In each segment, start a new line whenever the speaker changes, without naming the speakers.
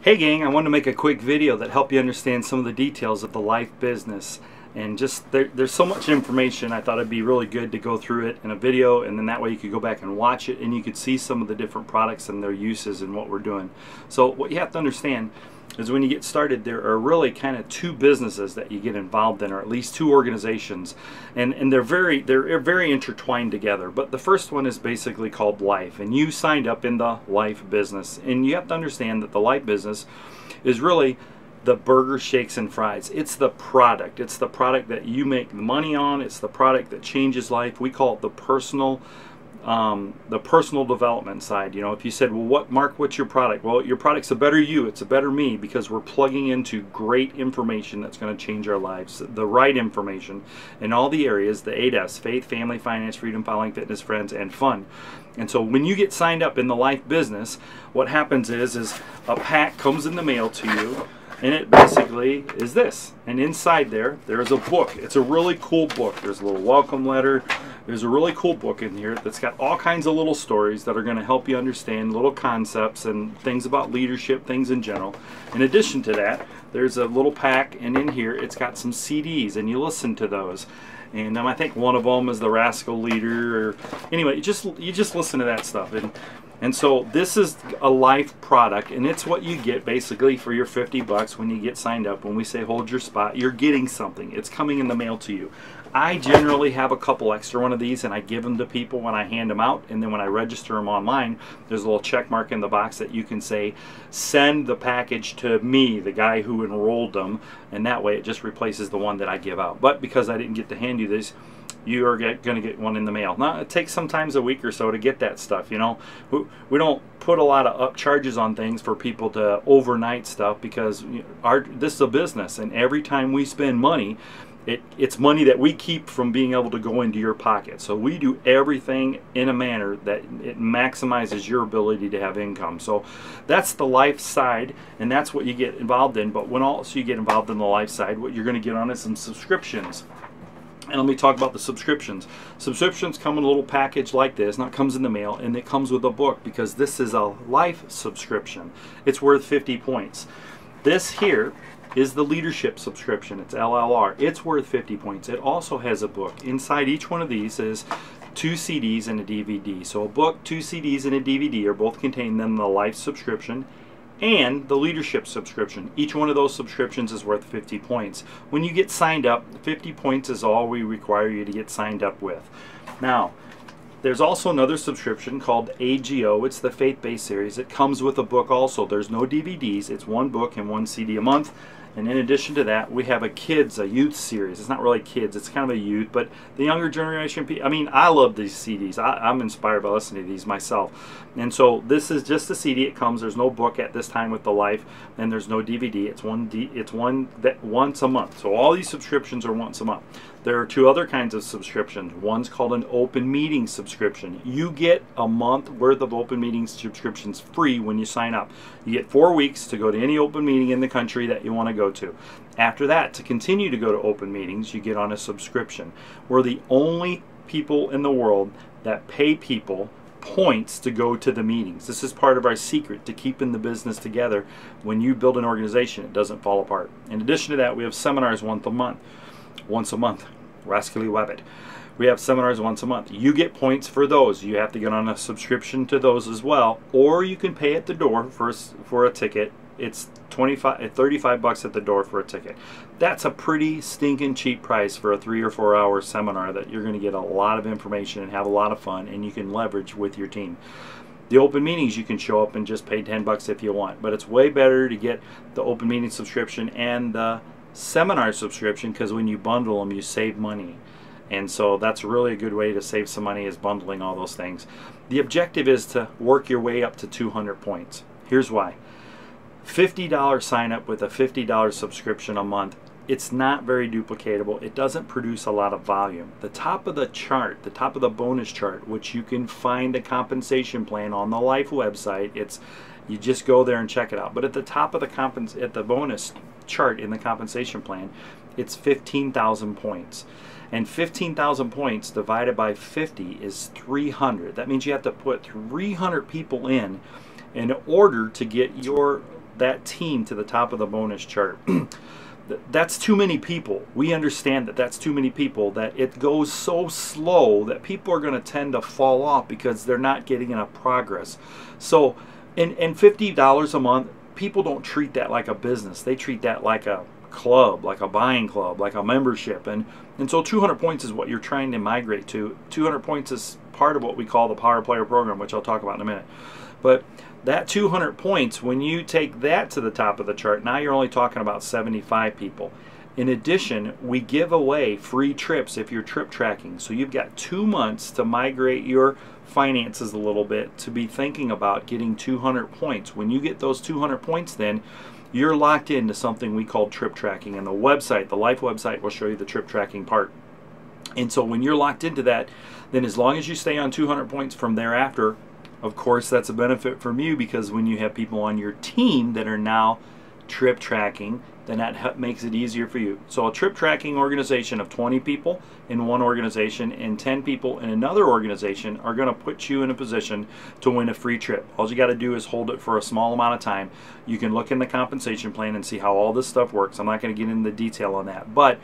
Hey gang, I wanted to make a quick video that help you understand some of the details of the life business. And just there's so much information, I thought it'd be really good to go through it in a video, and then that way you could go back and watch it and you could see some of the different products and their uses and what we're doing. So what you have to understand is when you get started, there are really kind of two businesses that you get involved in, or at least two organizations, and they're very intertwined together. But the first one is basically called Life, and you signed up in the life business, and you have to understand that the life business is really the burger, shakes, and fries. It's the product. It's the product that you make money on. It's the product that changes life. We call it the personal development side. You know, if you said, well, Mark, what's your product? Well, your product's a better you. It's a better me, because we're plugging into great information that's going to change our lives. The right information in all the areas, the 8Fs: faith, family, finance, freedom, following, fitness, friends, and fun. And so when you get signed up in the life business, what happens is a pack comes in the mail to you. And it basically is this. And inside there is a book. It's a really cool book. There's a little welcome letter. There's a really cool book in here that's got all kinds of little stories that are going to help you understand little concepts and things about leadership, things in general. In addition to that, there's a little pack, and in here it's got some CDs, and you listen to those. And I think one of them is the Rascal Leader. Or anyway, you just listen to that stuff. And so this is a life product, and it's what you get basically for your 50 bucks when you get signed up. When we say hold your spot, you're getting something. It's coming in the mail to you. I generally have a couple extra one of these, and I give them to people when I hand them out. And then when I register them online, there's a little check mark in the box that you can say, send the package to me, the guy who enrolled them, and that way it just replaces the one that I give out. But because I didn't get to hand you this, you are going to get one in the mail. Now, it takes sometimes a week or so to get that stuff, you know. We don't put a lot of up charges on things for people to overnight stuff, because this is a business, and every time we spend money, it's money that we keep from being able to go into your pocket. So we do everything in a manner that it maximizes your ability to have income. So that's the life side, and that's what you get involved in. But when also you get involved in the life side, what you're going to get on is some subscriptions. And let me talk about the subscriptions. Subscriptions come in a little package like this. Now it comes in the mail, and it comes with a book, because this is a life subscription. It's worth 50 points. This here is the leadership subscription. It's LLR. It's worth 50 points. It also has a book. Inside each one of these is 2 CDs and a DVD. So a book, 2 CDs, and a DVD are both contained in the life subscription and the leadership subscription. Each one of those subscriptions is worth 50 points. When you get signed up, 50 points is all we require you to get signed up with. Now, there's also another subscription called AGO. It's the faith-based series. It comes with a book also. There's no DVDs. It's 1 book and 1 CD a month. And in addition to that, we have a youth series. It's not really kids, it's kind of a youth, but the younger generation, I mean, I love these CDs. I'm inspired by listening to these myself. And so this is just a CD. It comes, there's no book at this time with the life, and there's no DVD. It's once a month. So all these subscriptions are once a month. There are 2 other kinds of subscriptions. One's called an open meeting subscription. You get a month worth of open meeting subscriptions free when you sign up. You get 4 weeks to go to any open meeting in the country that you want to go to. After that, to continue to go to open meetings, you get on a subscription. We're the only people in the world that pay people points to go to the meetings. This is part of our secret to keeping the business together. When you build an organization, it doesn't fall apart. In addition to that, we have seminars once a month. Rascally Wabbit. We have seminars once a month. You get points for those. You have to get on a subscription to those as well, or you can pay at the door for a ticket. It's 35 bucks at the door for a ticket. That's a pretty stinking cheap price for a 3 or 4 hour seminar that you're going to get a lot of information and have a lot of fun, and you can leverage with your team. The open meetings, you can show up and just pay 10 bucks if you want, but it's way better to get the open meeting subscription and the seminar subscription, because when you bundle them, you save money. And so that's really a good way to save some money, is bundling all those things. The objective is to work your way up to 200 points. Here's why. $50 sign up with a $50 subscription a month. It's not very duplicatable. It doesn't produce a lot of volume. The top of the chart, the top of the bonus chart, which you can find the compensation plan on the Life website. You just go there and check it out. But at the top of the bonus chart in the compensation plan, it's 15,000 points. And 15,000 points divided by 50 is 300. That means you have to put 300 people in order to get your that team to the top of the bonus chart. That's too many people. We understand that that's too many people, that it goes so slow that people are going to tend to fall off because they're not getting enough progress. So, and $50 a month, people don't treat that like a business. They treat that like a club, like a buying club, like a membership. And so 200 points is what you're trying to migrate to. 200 points is part of what we call the Power Player Program, which I'll talk about in a minute. But that 200 points, when you take that to the top of the chart, now you're only talking about 75 people. In addition, we give away free trips if you're trip tracking. So you've got 2 months to migrate your finances a little bit, to be thinking about getting 200 points. When you get those 200 points, then you're locked into something we call trip tracking. And the website, the Life website, will show you the trip tracking part. And so when you're locked into that, then as long as you stay on 200 points from thereafter, of course, that's a benefit from you, because when you have people on your team that are now trip tracking, then that makes it easier for you. So a trip tracking organization of 20 people in one organization and 10 people in another organization are going to put you in a position to win a free trip. All you got to do is hold it for a small amount of time. You can look in the compensation plan and see how all this stuff works. I'm not going to get into the detail on that, but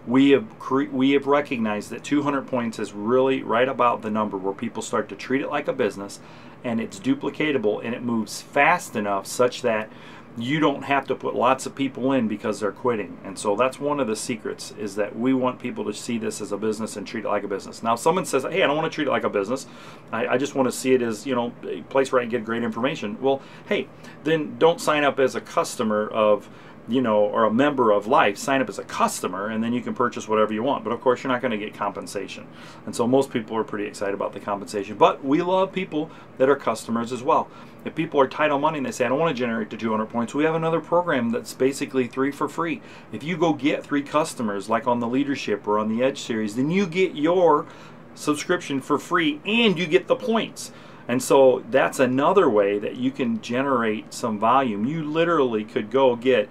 we have recognized that 200 points is really right about the number where people start to treat it like a business, and it's duplicatable, and it moves fast enough such that you don't have to put lots of people in because they're quitting. And so that's one of the secrets, is that we want people to see this as a business and treat it like a business. Now, if someone says, hey, I don't want to treat it like a business, I just want to see it as, you know, a place where I can get great information. Well, hey, then don't sign up as a customer of, you know, or a member of Life. Sign up as a customer, and then you can purchase whatever you want. But of course, you're not going to get compensation. And so most people are pretty excited about the compensation. But we love people that are customers as well. If people are tight on money and they say, I don't want to generate the 200 points, we have another program that's basically 3 for free. If you go get 3 customers, like on the Leadership or on the Edge series, then you get your subscription for free and you get the points. And so that's another way that you can generate some volume. You literally could go get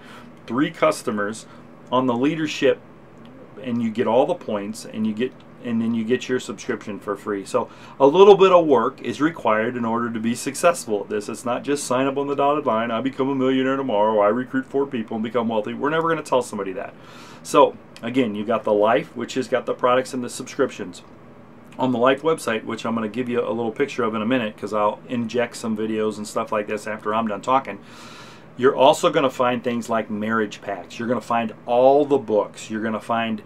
3 customers on the Leadership, and you get all the points, and then you get your subscription for free. So a little bit of work is required in order to be successful at this. It's not just sign up on the dotted line, I become a millionaire tomorrow, I recruit 4 people and become wealthy. We're never going to tell somebody that. So again, you got the Life, which has got the products and the subscriptions. On the Life website, which I'm going to give you a little picture of in a minute, because I'll inject some videos and stuff like this after I'm done talking, you're also going to find things like marriage packs. You're going to find all the books. You're going to find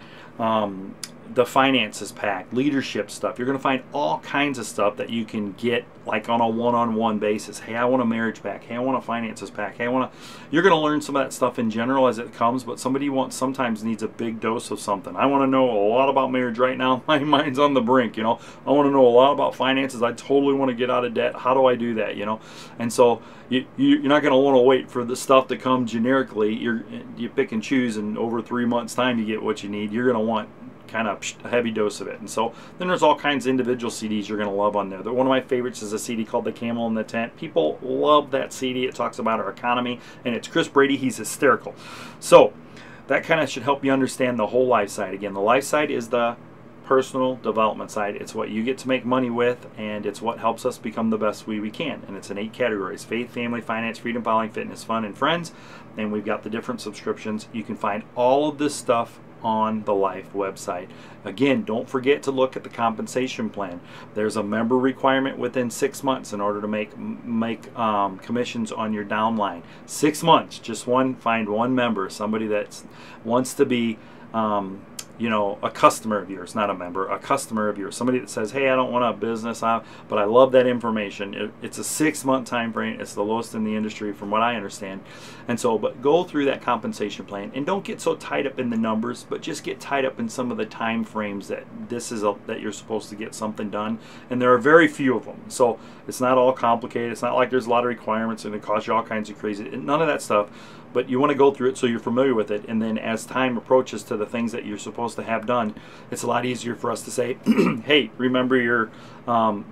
the finances pack, leadership stuff. You're going to find all kinds of stuff that you can get like on a one-on-one basis. Hey, I want a marriage pack. Hey, I want a finances pack. Hey, you're going to learn some of that stuff in general as it comes, but somebody sometimes needs a big dose of something. I want to know a lot about marriage right now. My mind's on the brink, you know. I want to know a lot about finances. I totally want to get out of debt. How do I do that, you know? And so you're not going to want to wait for the stuff to come generically. You pick and choose, and over 3 months' time you get what you need. You're going to want kind of a heavy dose of it. And so then there's all kinds of individual CDs you're going to love on there. One of my favorites is a CD called The Camel in the Tent. People love that CD. It talks about our economy, and it's Chris Brady. He's hysterical. So that kind of should help you understand the whole life side. Again, the life side is the personal development side. It's what you get to make money with, and it's what helps us become the best we can. And it's in 8 categories: faith, family, finance, freedom, following, fitness, fun, and friends. And we've got the different subscriptions. You can find all of this stuff on the Life website. Again, don't forget to look at the compensation plan. There's a member requirement within 6 months in order to make commissions on your downline. 6 months, just find one member, somebody that wants to be you know, a customer of yours, not a member, a customer of yours, somebody that says, hey, I don't want a business, but I love that information. It's a 6-month time frame. It's the lowest in the industry from what I understand. And so, but go through that compensation plan, and don't get so tied up in the numbers, but just get tied up in some of the time frames that that you're supposed to get something done. And there are very few of them. So it's not all complicated. It's not like there's a lot of requirements and it costs you all kinds of crazy, none of that stuff. But you want to go through it so you're familiar with it, and then as time approaches to the things that you're supposed to have done, it's a lot easier for us to say, hey, remember your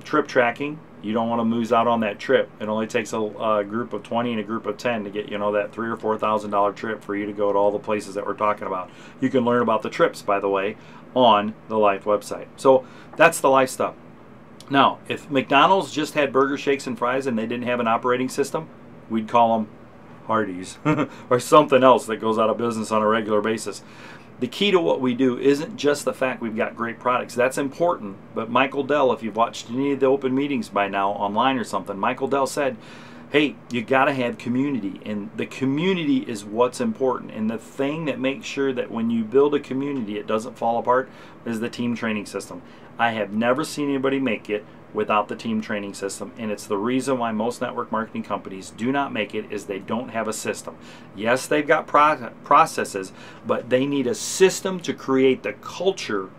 trip tracking. You don't want to lose out on that trip. It only takes a group of 20 and a group of 10 to get, you know, that $3,000 or $4,000 trip for you to go to all the places that we're talking about. You can learn about the trips, by the way, on the Life website. So that's the Life stuff. Now, if McDonald's just had burger, shakes, and fries and they didn't have an operating system, we'd call them Hardee's or something else that goes out of business on a regular basis. The key to what we do isn't just the fact we've got great products. That's important. But Michael Dell, if you've watched any of the open meetings by now online or something, Michael Dell said, hey, you got to have community. And the community is what's important. And the thing that makes sure that when you build a community, it doesn't fall apart is the team training system. I have never seen anybody make it without the team training system, and it's the reason why most network marketing companies do not make it is they don't have a system. Yes, they've got processes, but they need a system to create the culture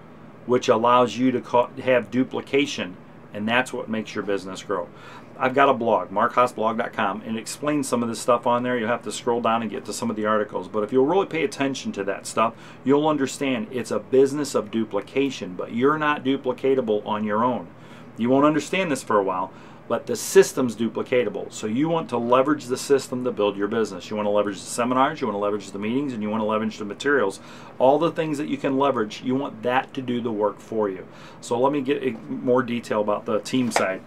which allows you to have duplication, and that's what makes your business grow. I've got a blog, Markhaasblog.com, and it explains some of this stuff on there. You'll have to scroll down and get to some of the articles. But if you'll really pay attention to that stuff, you'll understand it's a business of duplication, but you're not duplicatable on your own. You won't understand this for a while, but the system's duplicatable. So you want to leverage the system to build your business. You want to leverage the seminars, you want to leverage the meetings, and you want to leverage the materials. All the things that you can leverage, you want that to do the work for you. So let me get more detail about the team side.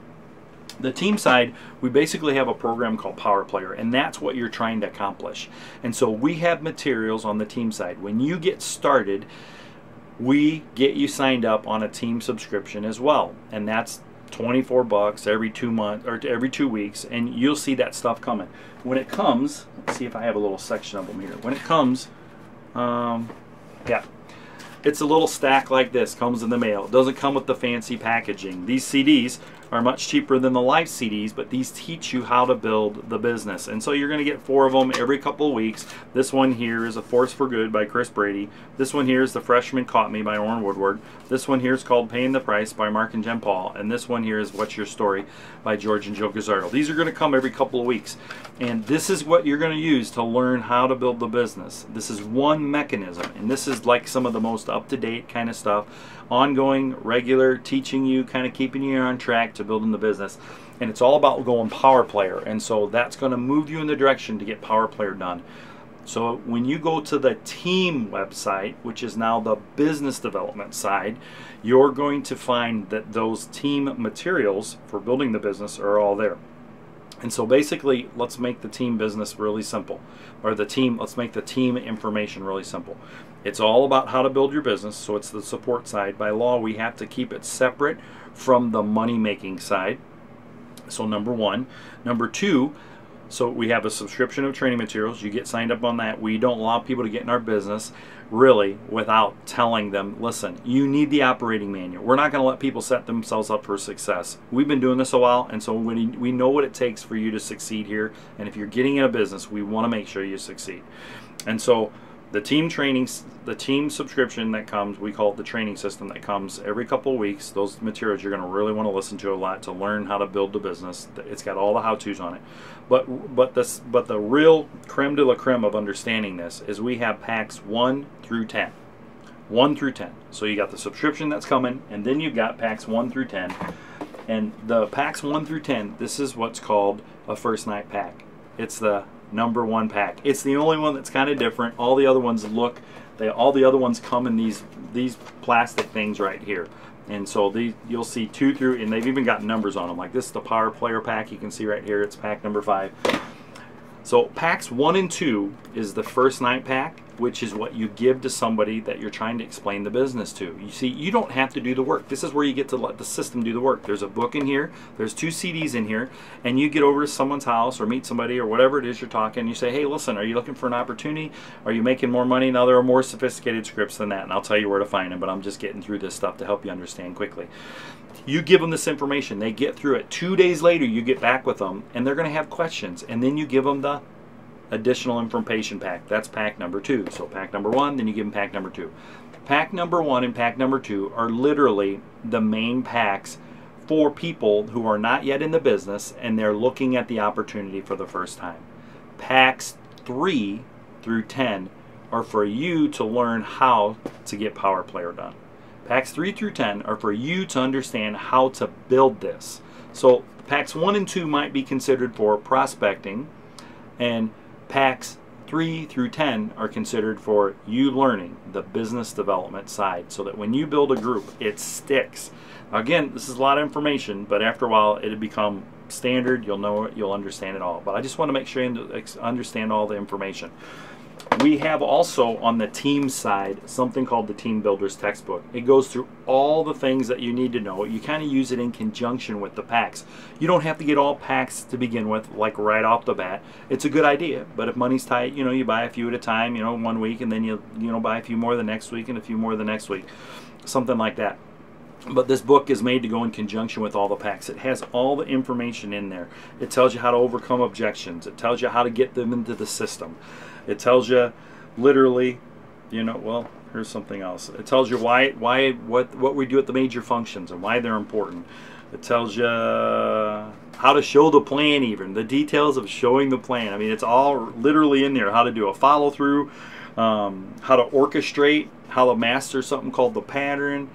The team side, we basically have a program called Power Player, and that's what you're trying to accomplish. And so we have materials on the team side. When you get started, we get you signed up on a team subscription as well, and that's $24 every 2 months or every 2 weeks, and you'll see that stuff coming. When it comes, let's see if I have a little section of them here. When it comes, yeah, it's a little stack like this, comes in the mail. It doesn't come with the fancy packaging. These CDs are much cheaper than the live CDs, but these teach you how to build the business. And so you're going to get 4 of them every couple of weeks. This one here is A Force for Good by Chris Brady. This one here is The Freshman Caught Me by Orrin Woodward. This one here is called Paying the Price by Mark and Jen Paul. And this one here is What's Your Story by George and Joe Gazzardo. These are going to come every couple of weeks. And this is what you're going to use to learn how to build the business. This is one mechanism. And this is like some of the most up-to-date kind of stuff. Ongoing, regular, teaching you, kind of keeping you on track to building the business. And it's all about going Power Player. And so that's going to move you in the direction to get Power Player done. So when you go to the team website, which is now the business development side, you're going to find that those team materials for building the business are all there. And so basically, let's make the team business really simple. Or let's make the team information really simple. It's all about how to build your business, so it's the support side. By law, we have to keep it separate from the money-making side. So number one. Number two, so we have a subscription of training materials. You get signed up on that. We don't allow people to get in our business really without telling them, listen, you need the operating manual. We're not going to let people set themselves up for success. We've been doing this a while, and so we know what it takes for you to succeed here. And if you're getting in a business, we want to make sure you succeed. And so the team trainings, the team subscription that comes, we call it the training system, that comes every couple of weeks. Those materials you're going to really want to listen to a lot to learn how to build the business. It's got all the how-tos on it. But the real creme de la creme of understanding this is we have packs 1 through 10. 1 through 10. So you got the subscription that's coming, and then you've got packs 1 through 10. And the packs 1 through 10, this is what's called a first night pack. It's the number 1 pack. It's the only one that's kind of different. All the other ones all the other ones come in these plastic things right here. And so you'll see 2 through, and they've even got numbers on them. Like this is the Power Player pack. You can see right here, it's pack number 5. So packs 1 and 2 is the first night pack, which is what you give to somebody that you're trying to explain the business to. You see, you don't have to do the work. This is where you get to let the system do the work. There's a book in here, there's 2 CDs in here, and you get over to someone's house or meet somebody or whatever it is you're talking, and you say, hey, listen, are you looking for an opportunity? Are you making more money? Now, there are more sophisticated scripts than that, and I'll tell you where to find them, but I'm just getting through this stuff to help you understand quickly. You give them this information, they get through it. 2 days later, you get back with them, and they're going to have questions, and then you give them the additional information pack. That's pack number 2. So pack number 1, then you give them pack number 2. Pack number 1 and pack number 2 are literally the main packs for people who are not yet in the business and they're looking at the opportunity for the first time. Packs 3 through 10 are for you to learn how to get Power Player done. Packs 3 through 10 are for you to understand how to build this. So packs 1 and 2 might be considered for prospecting, and packs 3 through 10 are considered for you learning the business development side, so that when you build a group, it sticks. Again, this is a lot of information, but after a while, it'll become standard, you'll know it, you'll understand it all. But I just want to make sure you understand all the information. We have also on the team side something called the Team Builders Textbook. It goes through all the things that you need to know. You kind of use it in conjunction with the packs. You don't have to get all packs to begin with, like right off the bat. It's a good idea, but if money's tight, you know, you buy a few at a time, you know, 1 week, and then you buy a few more the next week and a few more the next week, something like that. But this book is made to go in conjunction with all the packs. It has all the information in there. It tells you how to overcome objections. It tells you how to get them into the system. It tells you literally, you know, well, here's something else. It tells you what we do at the major functions and why they're important. It tells you how to show the plan, even the details of showing the plan. I mean, it's all literally in there. How to do a follow through, how to orchestrate, how to master something called the pattern.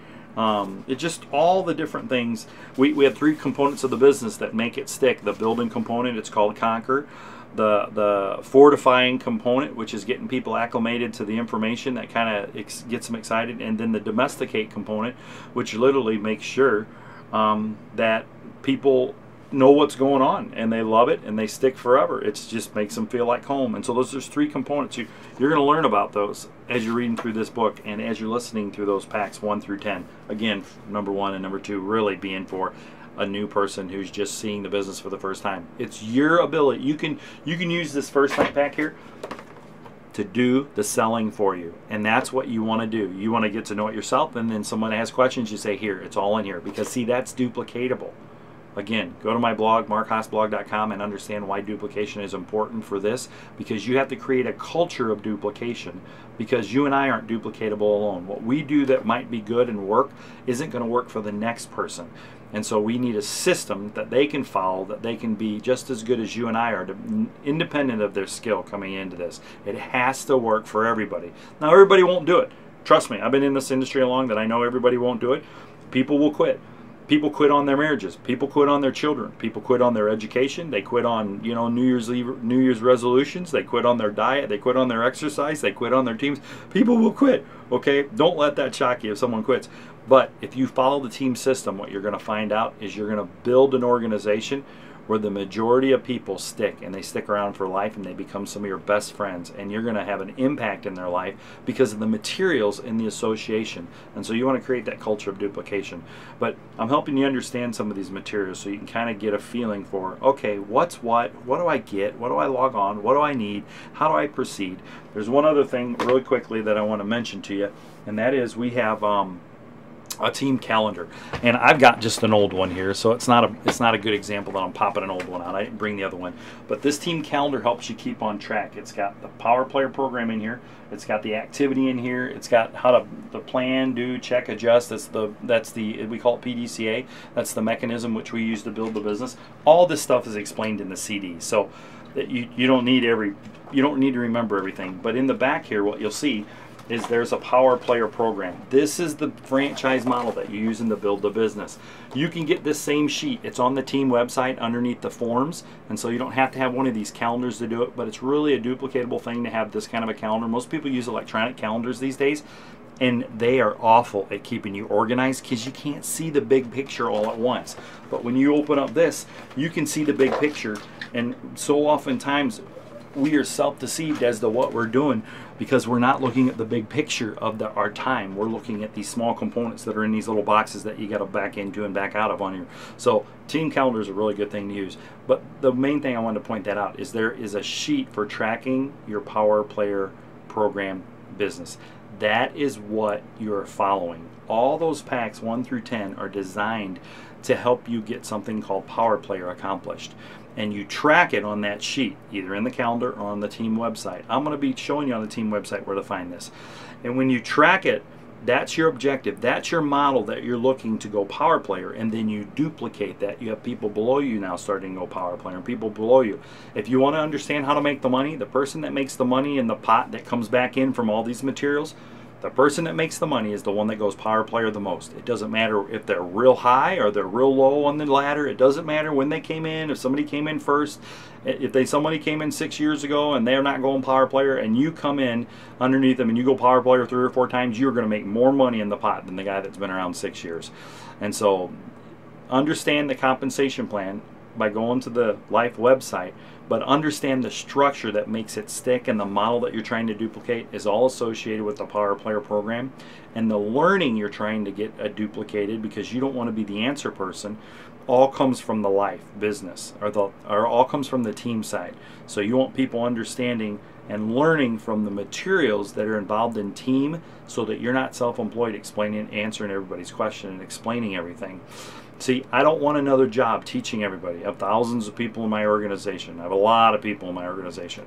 It's just all the different things. We have 3 components of the business that make it stick. The building component, it's called Conquer. The fortifying component, which is getting people acclimated to the information that kind of gets them excited, and then the domesticate component, which literally makes sure that people know what's going on and they love it and they stick forever. It just makes them feel like home. And so there's 3 components. You're going to learn about those as you're reading through this book and as you're listening through those packs 1 through 10. Again, number 1 and number 2 really being for a new person who's just seeing the business for the first time. It's your ability. You can use this first time pack here to do the selling for you, and that's what you want to do. You want to get to know it yourself, and then someone has questions, you say, here, it's all in here, because see, that's duplicatable. Again, go to my blog, Markhaasblog.com, and understand why duplication is important for this, because you have to create a culture of duplication, because you and I aren't duplicatable alone. What we do that might be good and work isn't going to work for the next person. And so we need a system that they can follow, that they can be just as good as you and I are, independent of their skill coming into this. It has to work for everybody. Now, everybody won't do it. Trust me, I've been in this industry long that I know everybody won't do it. People will quit. People quit on their marriages. People quit on their children. People quit on their education. They quit on, you know, New Year's resolutions. They quit on their diet. They quit on their exercise. They quit on their teams. People will quit. Okay, don't let that shock you if someone quits. But if you follow the team system, what you're going to find out is you're going to build an organization where the majority of people stick, and they stick around for life, and they become some of your best friends, and you're going to have an impact in their life because of the materials in the association. And so you want to create that culture of duplication. But I'm helping you understand some of these materials so you can kind of get a feeling for, okay, what's what do I get, what do I log on, what do I need, how do I proceed. There's one other thing really quickly that I want to mention to you, and that is we have a team calendar, and I've got just an old one here, so it's not a good example that I'm popping an old one out. I didn't bring the other one, but this team calendar helps you keep on track. It's got the Power Player program in here. It's got the activity in here. It's got how to plan, do, check, adjust. That's the we call it PDCA. That's the mechanism which we use to build the business. All this stuff is explained in the CD, so that you don't need to remember everything. But in the back here, what you'll see is there's a Power Player program. This is the franchise model that you're using to build the business. You can get this same sheet. It's on the team website underneath the forms, and so you don't have to have one of these calendars to do it, but it's really a duplicatable thing to have this kind of a calendar. Most people use electronic calendars these days, and they are awful at keeping you organized because you can't see the big picture all at once. But when you open up this, you can see the big picture, and so oftentimes we are self-deceived as to what we're doing because we're not looking at the big picture of our time. We're looking at these small components that are in these little boxes that you got to back into and back out of on here. So team calendar is a really good thing to use. But the main thing I wanted to point that out is there is a sheet for tracking your Power Player program business. That is what you're following. All those packs 1 through 10 are designed to help you get something called Power Player accomplished. And you track it on that sheet, either in the calendar or on the team website. I'm going to be showing you on the team website where to find this. And when you track it, that's your objective. That's your model that you're looking to go Power Player, and then you duplicate that. You have people below you now starting to go Power Player, and people below you. If you want to understand how to make the money, the person that makes the money in the pot that comes back in from all these materials, the person that makes the money is the one that goes Power Player the most. It doesn't matter if they're real high or they're real low on the ladder. It doesn't matter when they came in, if somebody came in first. If somebody came in 6 years ago and they're not going Power Player, and you come in underneath them and you go Power Player 3 or 4 times, you're going to make more money in the pot than the guy that's been around 6 years. And so understand the compensation plan. by going to the Life website, but understand the structure that makes it stick, and the model that you're trying to duplicate is all associated with the Power Player program. And the learning you're trying to get duplicated, because you don't want to be the answer person, all comes from the Life business, or all comes from the team side. So you want people understanding and learning from the materials that are involved in team, so that you're not self-employed explaining, answering everybody's question and explaining everything. See, I don't want another job teaching everybody. I have thousands of people in my organization. I have a lot of people in my organization.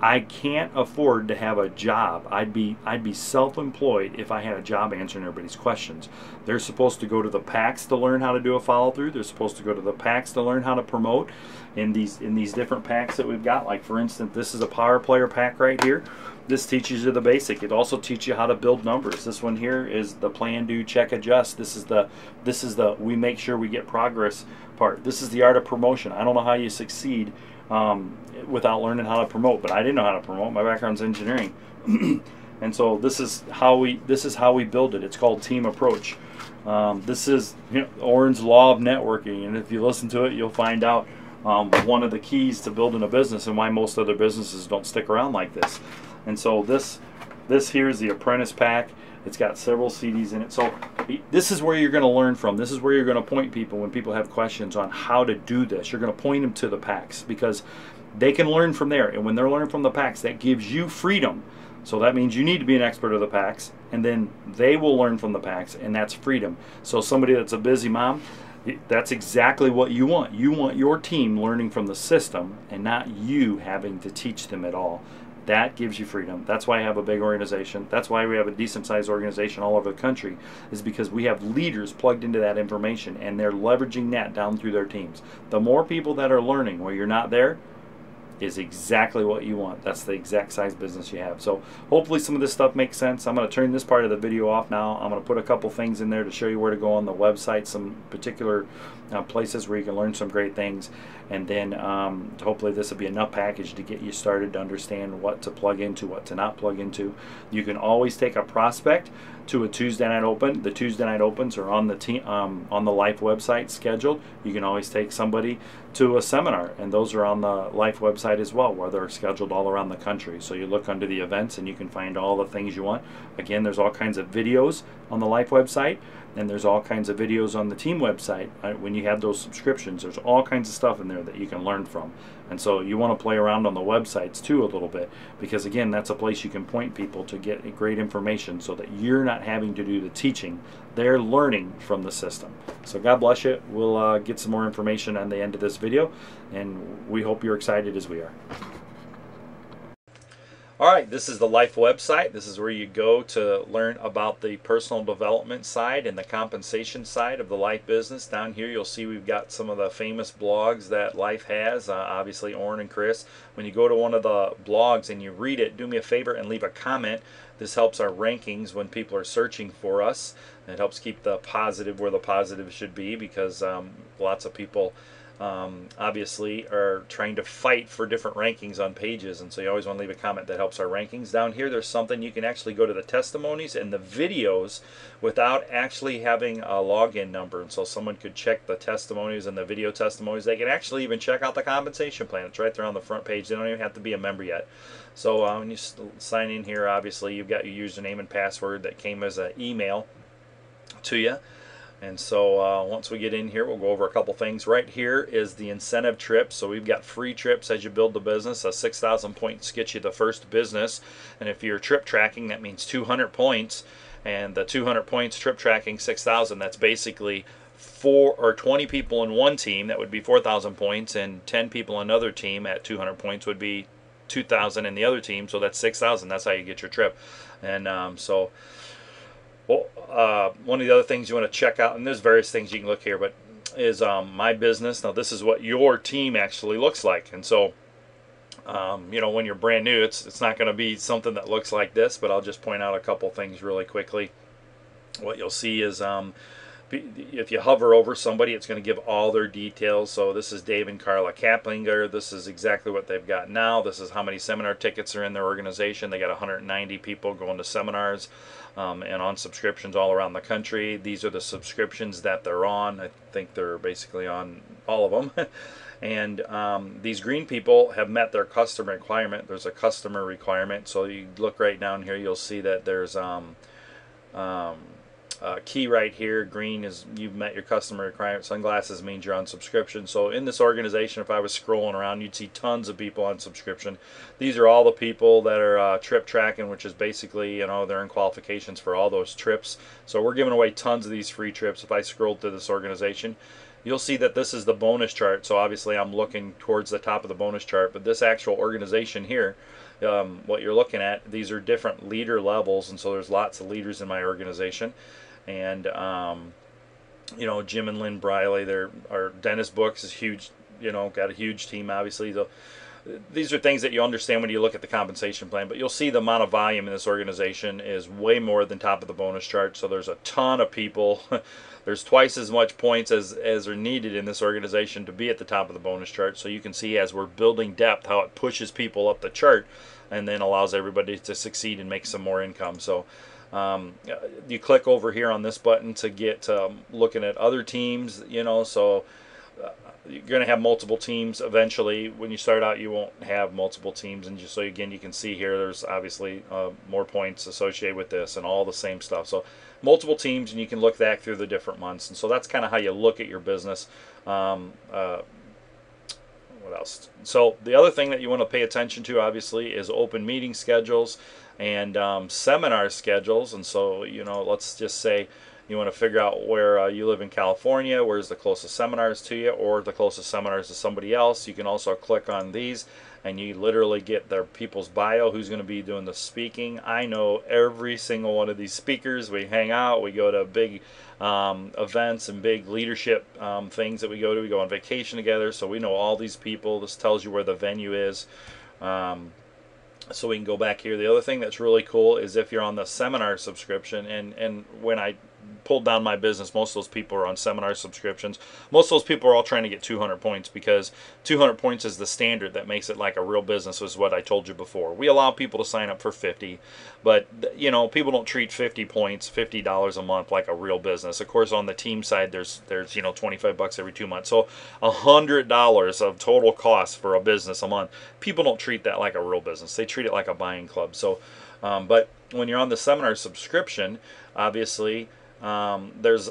I can't afford to have a job. I'd be self-employed if I had a job answering everybody's questions. They're supposed to go to the PACs to learn how to do a follow-through. They're supposed to go to the PACs to learn how to promote in these different PACs that we've got. Like, for instance, this is a Power Player PAC right here. This teaches you the basic. It also teaches you how to build numbers. This one here is the plan, do, check, adjust. This is the we make sure we get progress part. This is the art of promotion. I don't know how you succeed without learning how to promote, but I didn't know how to promote. My background's engineering. And so this is how we build it. It's called team approach. This is, you know, Oren's law of networking, and if you listen to it, you'll find out one of the keys to building a business and why most other businesses don't stick around like this. And so this here is the Apprentice Pack. It's got several CDs in it. So this is where you're going to learn from. This is where you're going to point people when people have questions on how to do this. You're going to point them to the PACs, because they can learn from there. And when they're learning from the PACs, that gives you freedom. So that means you need to be an expert of the PACs, and then they will learn from the PACs, and that's freedom. So somebody that's a busy mom, that's exactly what you want. You want your team learning from the system and not you having to teach them at all. That gives you freedom. That's why I have a big organization. That's why we have a decent sized organization all over the country, is because we have leaders plugged into that information, and they're leveraging that down through their teams. The more people that are learning where you're not there is exactly what you want. That's the exact size business you have. So hopefully some of this stuff makes sense. I'm going to turn this part of the video off now. I'm going to put a couple things in there to show you where to go on the website, some particular places where you can learn some great things, and then hopefully this will be enough package to get you started to understand what to plug into, what to not plug into. You can always take a prospect to a Tuesday night open. The Tuesday night opens are on the Life website scheduled. You can always take somebody to a seminar, and those are on the Life website as well, where they're scheduled all around the country. So you look under the events and you can find all the things you want. Again, there's all kinds of videos on the Life website, and there's all kinds of videos on the team website. When you have those subscriptions, there's all kinds of stuff in there that you can learn from. And so you want to play around on the websites too a little bit, because again, that's a place you can point people to get great information, so that you're not having to do the teaching. They're learning from the system. So God bless you. We'll get some more information on the end of this video, and we hope you're excited as we are. Alright, this is the Life website. This is where you go to learn about the personal development side and the compensation side of the Life business. Down here you'll see we've got some of the famous blogs that Life has, obviously Oren and Chris. When you go to one of the blogs and you read it, do me a favor and leave a comment. This helps our rankings when people are searching for us. It helps keep the positive where the positive should be, because lots of people obviously are trying to fight for different rankings on pages, and so you always want to leave a comment that helps our rankings. Down here there's something you can actually go to the testimonies and the videos without actually having a login number, and so someone could check the testimonies and the video testimonies. They can actually even check out the compensation plan. It's right there on the front page. They don't even have to be a member yet. So when you sign in here, obviously you've got your username and password that came as an email to you. And so once we get in here, we'll go over a couple things. Right here is the incentive trips. So we've got free trips as you build the business. 6,000 points gets you the first business. And if you're trip tracking, that means 200 points. And the 200 points trip tracking 6,000, that's basically 4 or 20 people in one team. That would be 4,000 points. And 10 people in another team at 200 points would be 2,000 in the other team. So that's 6,000. That's how you get your trip. And well, one of the other things you want to check out, and there's various things you can look here, but is my business. Now this is what your team actually looks like, and so you know, when you're brand new, it's not going to be something that looks like this, but I'll just point out a couple things really quickly. What you'll see is if you hover over somebody, it's going to give all their details. So this is Dave and Carla Kaplinger. This is exactly what they've got now. This is how many seminar tickets are in their organization. They got 190 people going to seminars and on subscriptions all around the country. These are the subscriptions that they're on. I think they're basically on all of them. And these green people have met their customer requirement. There's a customer requirement. So you look right down here, you'll see that there's key right here. Green is you've met your customer requirement. Sunglasses means you're on subscription. So in this organization, if I was scrolling around, you'd see tons of people on subscription. These are all the people that are trip tracking, which is basically, you know, they're in qualifications for all those trips. So we're giving away tons of these free trips. If I scrolled through this organization, you'll see that this is the bonus chart. So obviously I'm looking towards the top of the bonus chart, but this actual organization here, what you're looking at, these are different leader levels, and so there's lots of leaders in my organization. And you know, Jim and Lynn Briley, our Dennis Books is huge, you know, got a huge team obviously. These are things that you understand when you look at the compensation plan, but you'll see the amount of volume in this organization is way more than top of the bonus chart. So there's a ton of people. There's twice as much points as are needed in this organization to be at the top of the bonus chart. So you can see as we're building depth how it pushes people up the chart and then allows everybody to succeed and make some more income. So you click over here on this button to get looking at other teams, you know, so you're going to have multiple teams eventually. When you start out, you won't have multiple teams, and just so again you can see here, there's obviously more points associated with this and all the same stuff. So multiple teams, and you can look back through the different months, and so that's kind of how you look at your business. What else? So the other thing that you want to pay attention to obviously is open meeting schedules and seminar schedules. And so, you know, let's just say you want to figure out where you live in California, where's the closest seminars to you, or the closest seminars to somebody else. You can also click on these and you literally get their people's bio, who's going to be doing the speaking. I know every single one of these speakers. We hang out, we go to big events and big leadership things that we go to. We go on vacation together, so we know all these people. This tells you where the venue is. So we can go back here. The other thing that's really cool is if you're on the seminar subscription, and when I pulled down my business, most of those people are on seminar subscriptions. Most of those people are all trying to get 200 points because 200 points is the standard that makes it like a real business, is what I told you before. We allow people to sign up for 50, but you know, people don't treat 50 points, $50 a month like a real business. Of course, on the team side, there's you know, 25 bucks every 2 months. So $100 of total cost for a business a month. People don't treat that like a real business. They treat it like a buying club. So, but when you're on the seminar subscription, obviously, there's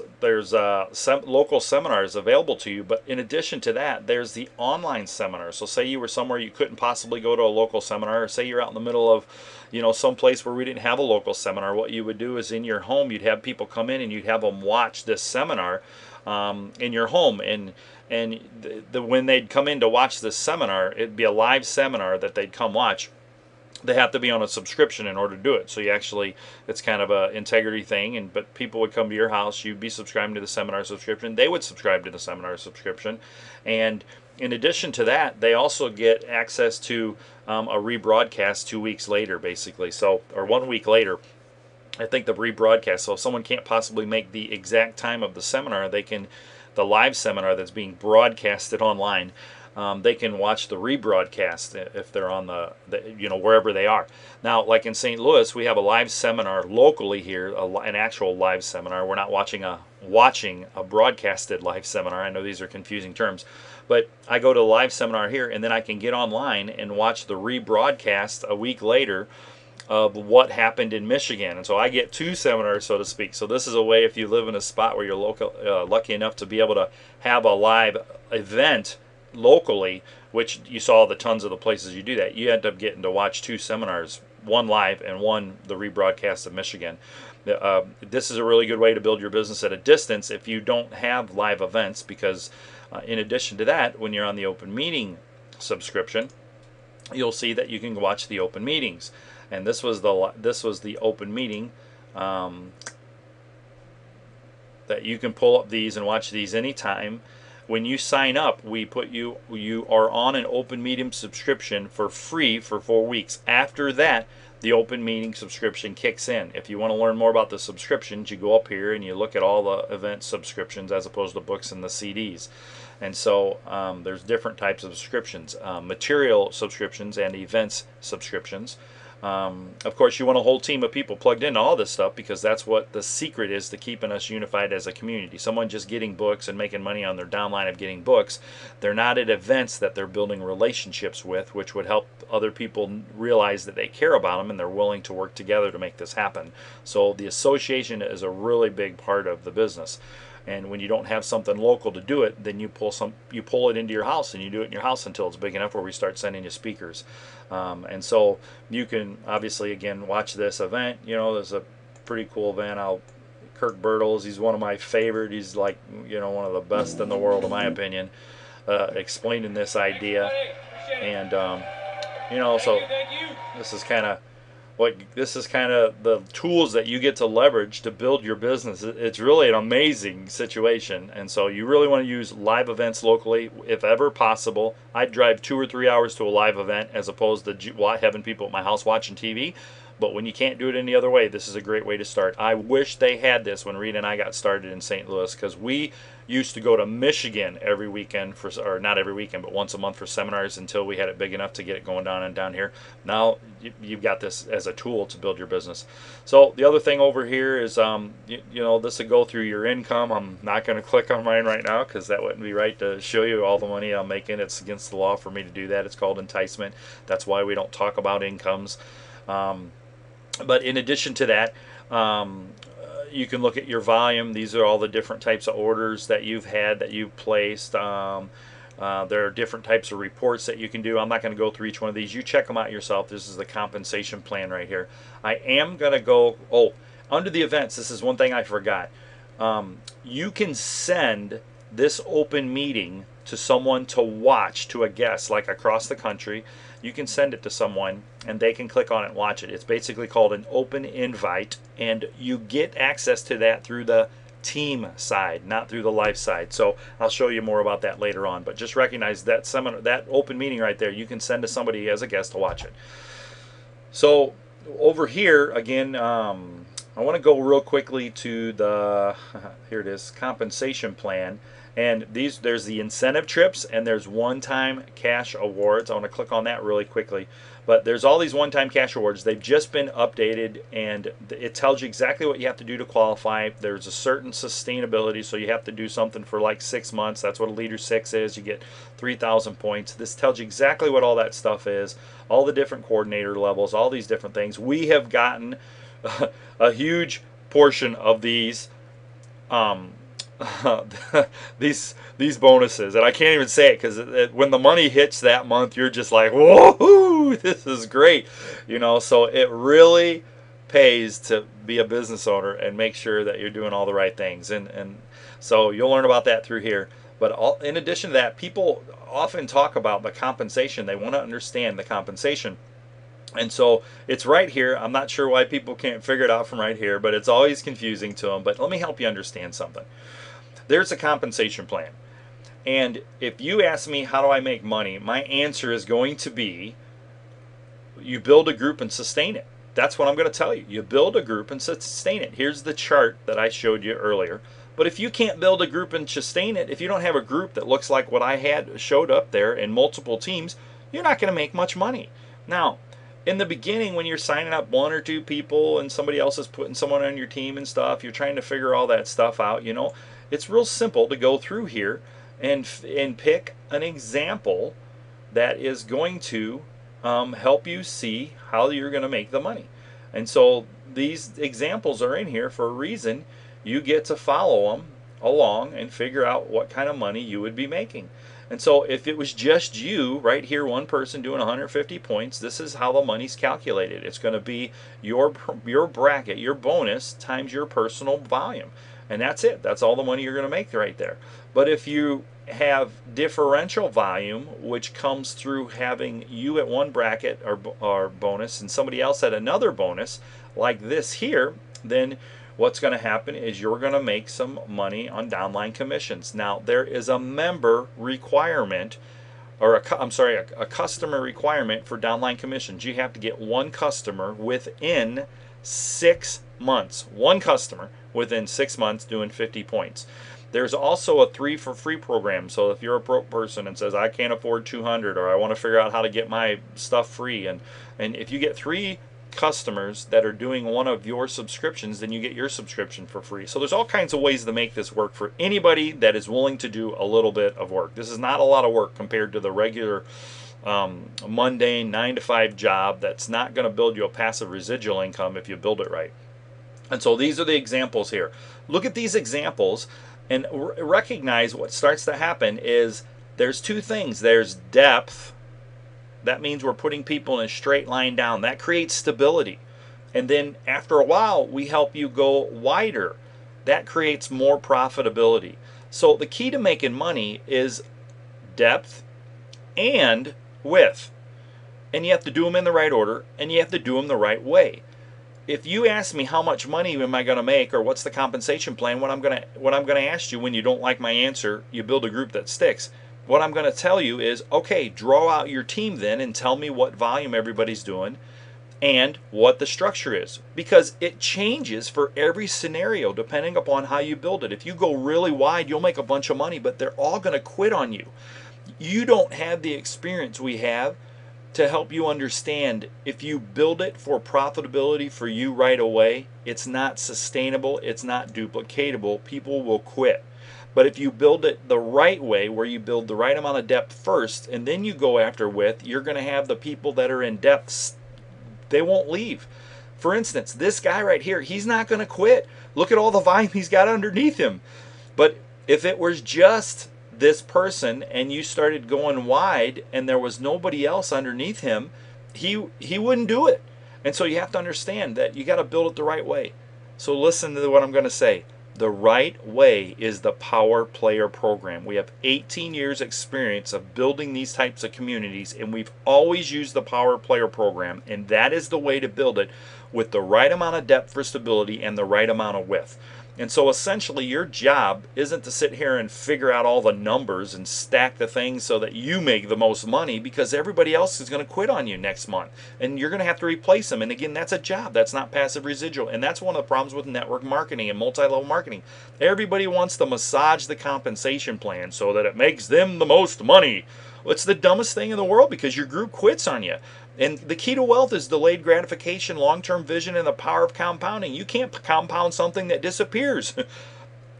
local seminars available to you, but in addition to that, there's the online seminar. So say you were somewhere you couldn't possibly go to a local seminar, or say you're out in the middle of, you know, some place where we didn't have a local seminar. What you would do is in your home, you'd have people come in and you'd have them watch this seminar in your home, and when they'd come in to watch this seminar, it'd be a live seminar that they'd come watch. They have to be on a subscription in order to do it. So you actually, it's kind of a integrity thing, but people would come to your house, you'd be subscribing to the seminar subscription, they would subscribe to the seminar subscription, and in addition to that, they also get access to a rebroadcast 2 weeks later, basically, so, or 1 week later. I think the rebroadcast, so if someone can't possibly make the exact time of the seminar, they can, the live seminar that's being broadcasted online, they can watch the rebroadcast if they're on the you know, wherever they are. Now, like in St. Louis, we have a live seminar locally here, an actual live seminar. We're not watching a broadcasted live seminar. I know these are confusing terms, but I go to a live seminar here, and then I can get online and watch the rebroadcast a week later of what happened in Michigan. And so I get two seminars, so to speak. So this is a way, if you live in a spot where you're lucky enough to be able to have a live event locally, which you saw the tons of the places you do that, you end up getting to watch two seminars, one live and one the rebroadcast of Michigan. This is a really good way to build your business at a distance if you don't have live events, because in addition to that, when you're on the open meeting subscription, you'll see that you can watch the open meetings. And this was the open meeting that you can pull up these and watch these anytime. When you sign up, we put you are on an open meeting subscription for free for 4 weeks. After that, the open meeting subscription kicks in. If you want to learn more about the subscriptions, you go up here and you look at all the event subscriptions as opposed to books and the CDs. And so there's different types of subscriptions, material subscriptions and events subscriptions. Of course, you want a whole team of people plugged into all this stuff, because that's what the secret is to keeping us unified as a community. Someone just getting books and making money on their downline of getting books, they're not at events that they're building relationships with, which would help other people realize that they care about them and they're willing to work together to make this happen. So the association is a really big part of the business. And when you don't have something local to do it, then you pull it into your house, and you do it in your house until it's big enough where we start sending you speakers. And so you can obviously, again, watch this event. You know, there's a pretty cool event. Kirk Bertels, he's one of my favorite. He's like, you know, one of the best in the world, in my opinion, explaining this idea. And you know, so this is kind of the tools that you get to leverage to build your business. It's really an amazing situation. And so you really want to use live events locally if ever possible. I'd drive 2 or 3 hours to a live event as opposed to having people at my house watching TV. But when you can't do it any other way, this is a great way to start. I wish they had this when Rita and I got started in St. Louis, because we used to go to Michigan every weekend or not every weekend, but once a month for seminars until we had it big enough to get it going down here. Now you've got this as a tool to build your business. So the other thing over here is, you know, this will go through your income. I'm not going to click on mine right now because that wouldn't be right to show you all the money I'm making. It's against the law for me to do that. It's called enticement. That's why we don't talk about incomes. But in addition to that, you can look at your volume. These are all the different types of orders that you've had, that you've placed. There are different types of reports that you can do. I'm not going to go through each one of these. You check them out yourself. This is the compensation plan right here. I am going to go, under the events, this is one thing I forgot. You can send this open meeting to someone to watch, to a guest, like across the country. You can send it to someone and they can click on it and watch it. It's basically called an open invite, and you get access to that through the team side, not through the live side. So I'll show you more about that later on, but just recognize that that open meeting right there, you can send to somebody as a guest to watch it. So over here again, I want to go real quickly to the here it is, compensation plan. And there's the incentive trips, and there's one-time cash awards. I want to click on that really quickly. But there's all these one-time cash awards. They've just been updated, and it tells you exactly what you have to do to qualify. There's a certain sustainability, so you have to do something for like 6 months. That's what a Leader 6 is. You get 3,000 points. This tells you exactly what all that stuff is, all the different coordinator levels, all these different things. We have gotten a huge portion of these these bonuses, and I can't even say it because when the money hits that month, you're just like, whoa, this is great, you know. So it really pays to be a business owner and make sure that you're doing all the right things, and so you'll learn about that through here. But in addition to that, people often talk about the compensation. They want to understand the compensation. And so it's right here. I'm not sure why people can't figure it out from right here, but it's always confusing to them. But let me help you understand something. There's a compensation plan. And if you ask me how do I make money, my answer is going to be you build a group and sustain it. That's what I'm going to tell you. You build a group and sustain it. Here's the chart that I showed you earlier. But if you can't build a group and sustain it, if you don't have a group that looks like what I had showed up there in multiple teams, you're not going to make much money. Now, in the beginning, when you're signing up 1 or 2 people and somebody else is putting someone on your team and stuff, you're trying to figure all that stuff out, you know, it's real simple to go through here and pick an example that is going to help you see how you're going to make the money. And so these examples are in here for a reason. You get to follow them along and figure out what kind of money you would be making. And so if it was just you right here, one person doing 150 points, this is how the money's calculated. It's going to be your bracket, your bonus times your personal volume. And that's it. That's all the money you're going to make right there. But if you have differential volume, which comes through having you at one bracket or bonus and somebody else at another bonus, like this here, then what's going to happen is you're going to make some money on downline commissions. Now, there is a member requirement, or a customer requirement for downline commissions. You have to get one customer within 6 months. One customer within 6 months doing 50 points. There's also a 3 for free program. So if you're a broke person and says, I can't afford 200, or I want to figure out how to get my stuff free, and if you get 3 customers that are doing one of your subscriptions, then you get your subscription for free. So there's all kinds of ways to make this work for anybody that is willing to do a little bit of work. This is not a lot of work compared to the regular mundane 9-to-5 job that's not going to build you a passive residual income if you build it right. And so these are the examples here. Look at these examples and recognize what starts to happen is there's 2 things. There's depth. That means we're putting people in a straight line down. That creates stability. And then after a while, we help you go wider. That creates more profitability. So the key to making money is depth and width. And you have to do them in the right order, and you have to do them the right way. If you ask me how much money am I going to make, or what's the compensation plan, what I'm going to ask you when you don't like my answer, you build a group that sticks. What I'm going to tell you is, okay, draw out your team then and tell me what volume everybody's doing and what the structure is. Because it changes for every scenario depending upon how you build it. If you go really wide, you'll make a bunch of money, but they're all going to quit on you. You don't have the experience we have to help you understand if you build it for profitability for you right away, it's not sustainable, it's not duplicatable, people will quit. But if you build it the right way, where you build the right amount of depth first and then you go after width, you're going to have the people that are in depth, they won't leave. For instance, this guy right here, he's not going to quit. Look at all the volume he's got underneath him. But if it was just this person and you started going wide and there was nobody else underneath him, he wouldn't do it. And so you have to understand that you got to build it the right way. So listen to what I'm going to say. The right way is the Power Player Program. We have 18 years experience of building these types of communities, and we've always used the Power Player Program, and that is the way to build it with the right amount of depth for stability and the right amount of width. And so essentially your job isn't to sit here and figure out all the numbers and stack the things so that you make the most money, because everybody else is going to quit on you next month and you're going to have to replace them. And again, that's a job. That's not passive residual. And that's one of the problems with network marketing and multi-level marketing. Everybody wants to massage the compensation plan so that it makes them the most money. Well, it's the dumbest thing in the world, because your group quits on you. And the key to wealth is delayed gratification, long-term vision, and the power of compounding. You can't compound something that disappears.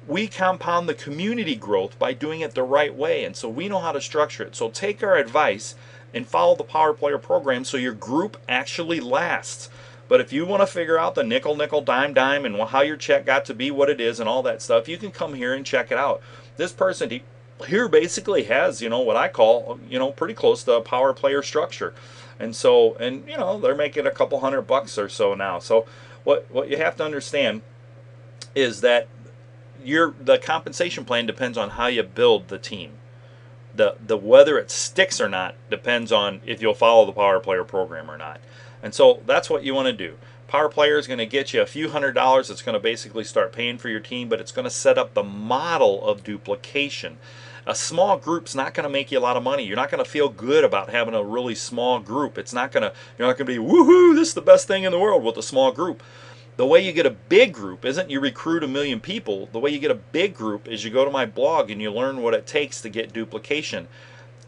We compound the community growth by doing it the right way, and so we know how to structure it. So take our advice and follow the Power Player Program so your group actually lasts. But if you want to figure out the nickel, nickel, dime, dime, and how your check got to be what it is and all that stuff, you can come here and check it out. This person here basically has, what I call, pretty close to a Power Player structure. And so, they're making a couple $100 or so now. So what you have to understand is that the compensation plan depends on how you build the team. The whether it sticks or not depends on if you'll follow the Power Player Program or not. And so that's what you want to do. Power Player is going to get you a few $100s. It's going to basically start paying for your team, but it's going to set up the model of duplication. A small group's not going to make you a lot of money. You're not going to feel good about having a really small group. You're not going to be, woohoo, this is the best thing in the world with a small group. The way you get a big group isn't you recruit 1 million people. The way you get a big group is you go to my blog and you learn what it takes to get duplication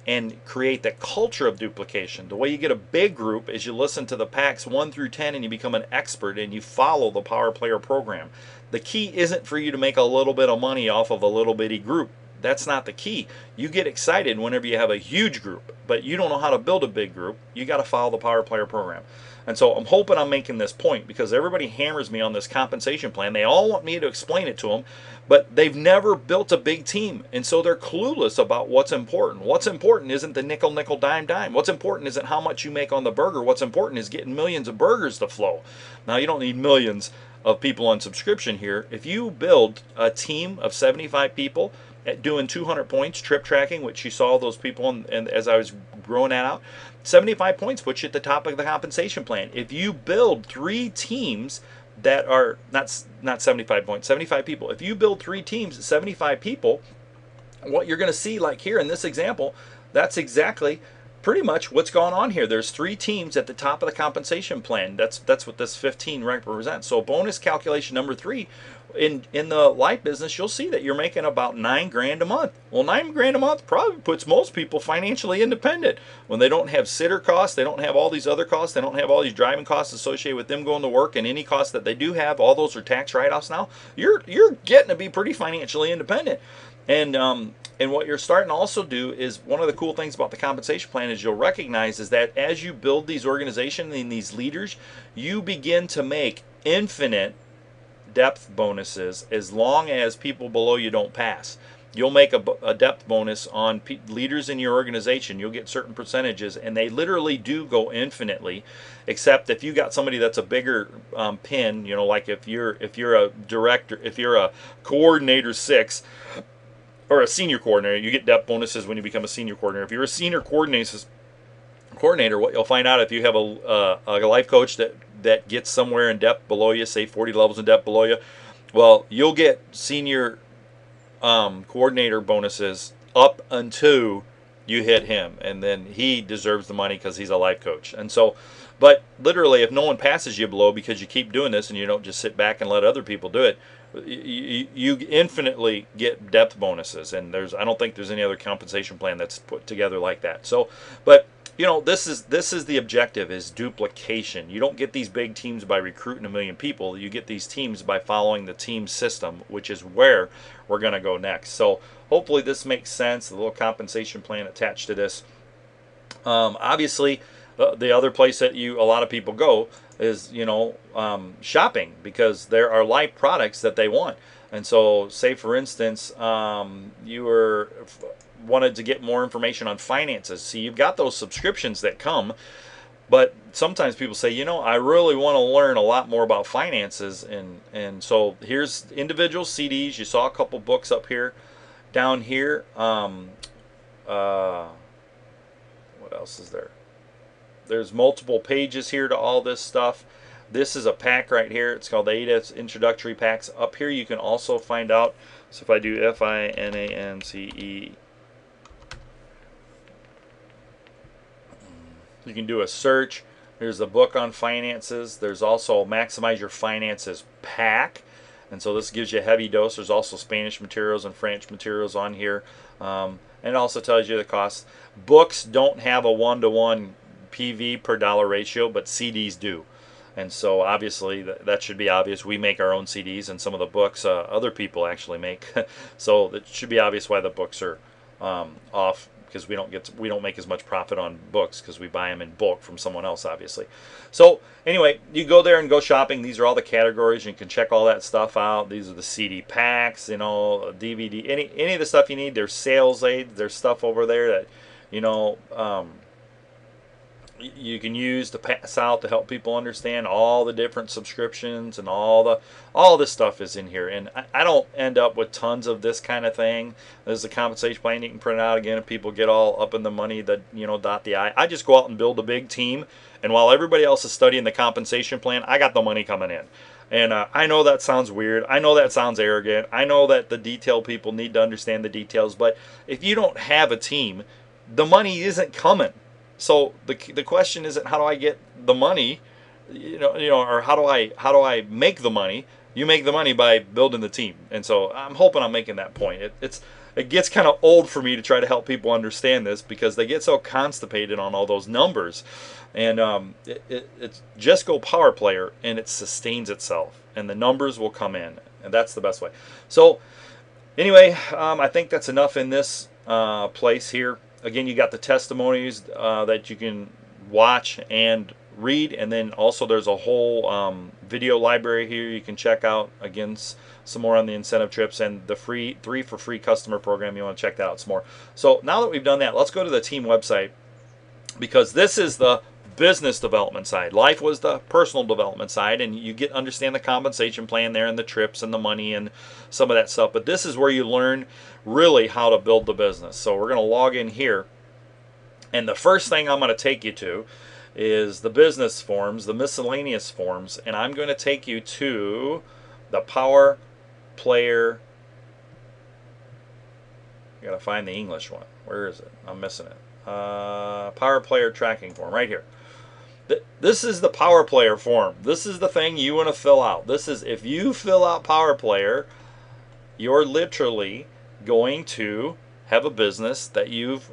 and create the culture of duplication. The way you get a big group is you listen to the packs 1 through 10 and you become an expert and you follow the Power Player Program. The key isn't for you to make a little bit of money off of a little bitty group. That's not the key. You get excited whenever you have a huge group, but you don't know how to build a big group. You got to follow the Power Player Program. And so I'm hoping I'm making this point, because everybody hammers me on this compensation plan. They all want me to explain it to them, but they've never built a big team, and so they're clueless about what's important. What's important isn't the nickel, nickel, dime, dime. What's important isn't how much you make on the burger. What's important is getting millions of burgers to flow. Now, you don't need millions of people on subscription here. If you build a team of 75 people at doing 200 points, trip tracking, which you saw those people and as I was growing that out, 75 points puts you at the top of the compensation plan. If you build 3 teams that are not 75 points, 75 people. If you build 3 teams, 75 people, what you're going to see, like here in this example, that's exactly pretty much what's going on here. There's 3 teams at the top of the compensation plan. That's what this 15 represents. So bonus calculation number 3, in the life business, you'll see that you're making about $9 grand a month. Well, $9 grand a month probably puts most people financially independent when they don't have sitter costs, they don't have all these other costs, they don't have all these driving costs associated with them going to work, and any costs that they do have, all those are tax write-offs now. You're getting to be pretty financially independent. And what you're starting to also do is, one of the cool things about the compensation plan is you'll recognize is that as you build these organizations and these leaders, you begin to make infinite depth bonuses as long as people below you don't pass. You'll make a depth bonus on leaders in your organization. You'll get certain percentages, and they literally do go infinitely, except if you got somebody that's a bigger pin, you know, like if you're a director, if you're a coordinator 6, or a senior coordinator, you get depth bonuses when you become a senior coordinator. If you're a senior coordinator, what you'll find out, if you have a life coach that gets somewhere in depth below you, say 40 levels in depth below you, well, you'll get senior coordinator bonuses up until you hit him, and then he deserves the money because he's a life coach. And so, but literally, if no one passes you below because you keep doing this and you don't just sit back and let other people do it, you infinitely get depth bonuses. And I don't think there's any other compensation plan that's put together like that. So, but you know, this is the objective, is duplication. You don't get these big teams by recruiting 1 million people. You get these teams by following the team system, which is where we're going to go next. So hopefully this makes sense. The little compensation plan attached to this. Obviously, the other place that a lot of people go is, you know, shopping, because there are life products that they want. And so, say for instance, you wanted to get more information on finances. See, you've got those subscriptions that come, but sometimes people say, you know, I really want to learn a lot more about finances, and so here's individual CDs. You saw a couple books up here. Down here, what else is there? There's multiple pages here to all this stuff. This is a pack right here. It's called the ADA Introductory Packs. Up here you can also find out, so if I do FINANCE, you can do a search. There's a book on finances. There's also Maximize Your Finances pack. And so this gives you a heavy dose. There's also Spanish materials and French materials on here. And it also tells you the costs. Books don't have a 1-to-1 PV per dollar ratio, but CDs do. And so obviously that should be obvious. We make our own CDs, and some of the books other people actually make. So it should be obvious why the books are off, because we don't make as much profit on books because we buy them in bulk from someone else, obviously. So anyway, you go there and go shopping. These are all the categories. You can check all that stuff out. These are the CD packs, you know, DVD, any of the stuff you need. There's sales aids. There's stuff over there that, you know, you can use to pass out to help people understand all the different subscriptions, and all this stuff is in here. And I don't end up with tons of this kind of thing. There's a compensation plan you can print out again if people get all up in the money that, you know, dot the I. I just go out and build a big team, and while everybody else is studying the compensation plan, I got the money coming in. And I know that sounds weird. I know that sounds arrogant. I know that the detail people need to understand the details, but if you don't have a team, the money isn't coming. So the question isn't how do I get the money, you know, or how do I make the money? You make the money by building the team. And so I'm hoping I'm making that point. It gets kind of old for me to try to help people understand this, because they get so constipated on all those numbers. And it's just go power player, and it sustains itself, and the numbers will come in, and that's the best way. So anyway, I think that's enough in this place here. Again, you got the testimonies that you can watch and read, and then also there's a whole video library here you can check out. Again, some more on the incentive trips and the 3 for free customer program. You want to check that out some more. So now that we've done that, let's go to the team website, because this is the business development side. Life was the personal development side, and you understand the compensation plan there, and the trips and the money and some of that stuff. But this is where you learn really how to build the business. So we're going to log in here, and the first thing I'm going to take you to is the business forms, the miscellaneous forms, and I'm going to take you to the Power Player. I got to find the English one. Where is it? I'm missing it. Power Player tracking form right here. This is the Power Player form. This is the thing you want to fill out. This is, if you fill out Power Player, you're literally going to have a business that you've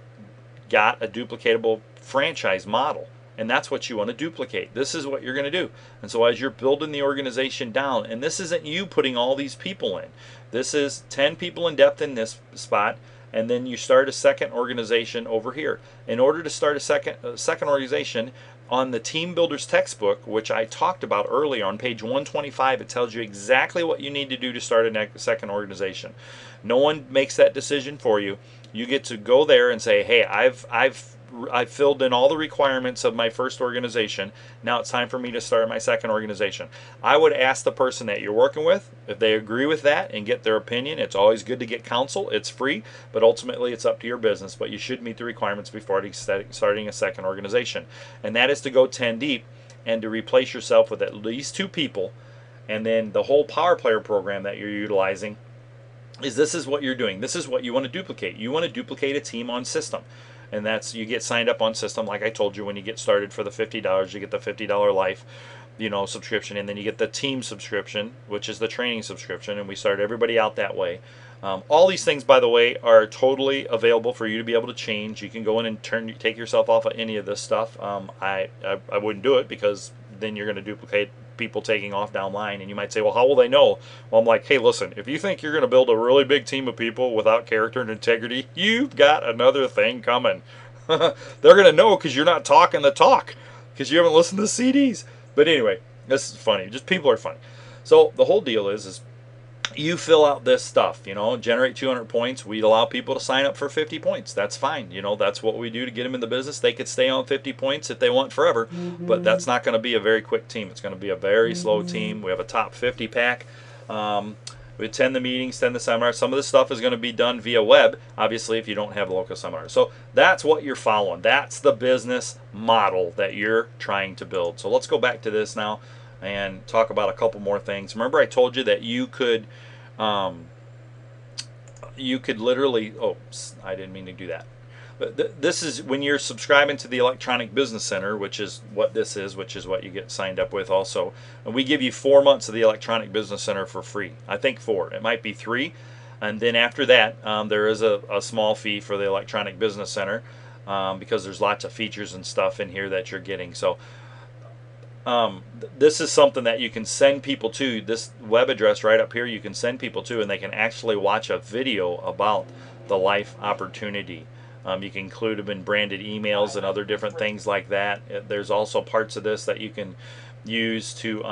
got a duplicatable franchise model. And that's what you want to duplicate. This is what you're going to do. And so as you're building the organization down, and this isn't you putting all these people in. This is 10 people in depth in this spot, and then you start a second organization over here. In order to start a second organization, on the Team Builders textbook, which I talked about earlier on page 125, it tells you exactly what you need to do to start a second organization. No one makes that decision for you. You get to go there and say, hey, I've filled in all the requirements of my first organization. Now it's time for me to start my second organization. I would ask the person that you're working with if they agree with that and get their opinion. It's always good to get counsel. It's free, but ultimately it's up to your business. But you should meet the requirements before starting a second organization. And that is to go 10 deep and to replace yourself with at least 2 people. And then the whole Power Player program that you're utilizing this is what you're doing. This is what you want to duplicate. You want to duplicate a team on system. And that's, you get signed up on system, like I told you, when you get started for the $50, you get the $50 life, subscription, and then you get the team subscription, which is the training subscription, and we start everybody out that way. All these things, by the way, are totally available for you to be able to change. You can go in and take yourself off of any of this stuff. I wouldn't do it, because then you're going to duplicate people taking off down line, and you might say, well, how will they know? Well, I'm like, hey, listen, if you think you're going to build a really big team of people without character and integrity, you've got another thing coming. They're going to know because you're not talking the talk, because you haven't listened to CDs. But anyway, this is funny. Just people are funny. So the whole deal is you fill out this stuff, generate 200 points. We'd allow people to sign up for 50 points. That's fine. That's what we do to get them in the business. They could stay on 50 points if they want forever, but that's not going to be a very quick team. It's going to be a very slow team. We have a top 50 pack. We attend the meetings, attend the seminars. Some of this stuff is going to be done via web, obviously, if you don't have a local seminar. So that's what you're following. That's the business model that you're trying to build. So let's go back to this now and talk about a couple more things. Remember, I told you that you could literally, I didn't mean to do that. But this is when you're subscribing to the Electronic Business Center, which is what this is, which is what you get signed up with also. And we give you 4 months of the Electronic Business Center for free. I think 4. It might be 3. And then after that, there is a small fee for the Electronic Business Center because there's lots of features and stuff in here that you're getting. So this is something that you can send people to. This web address right up here, you can send people to, and they can actually watch a video about the life opportunity. You can include them in branded emails and other different things like that. There's also parts of this that you can use to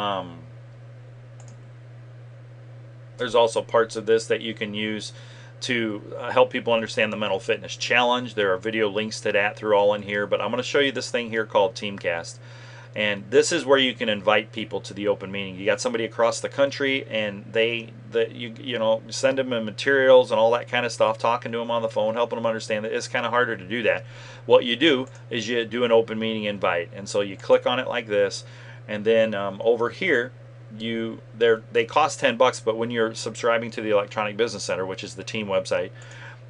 help people understand the mental fitness challenge. There are video links to that through all in here, but I'm going to show you this thing here called Teamcast. And this is where you can invite people to the open meeting. You got somebody across the country, and you send them materials and all that kind of stuff, talking to them on the phone, helping them understand that it's kind of harder to do that. What you do is you do an open meeting invite, and so you click on it like this, and then over here, they cost $10, but when you're subscribing to the Electronic Business Center, which is the team website,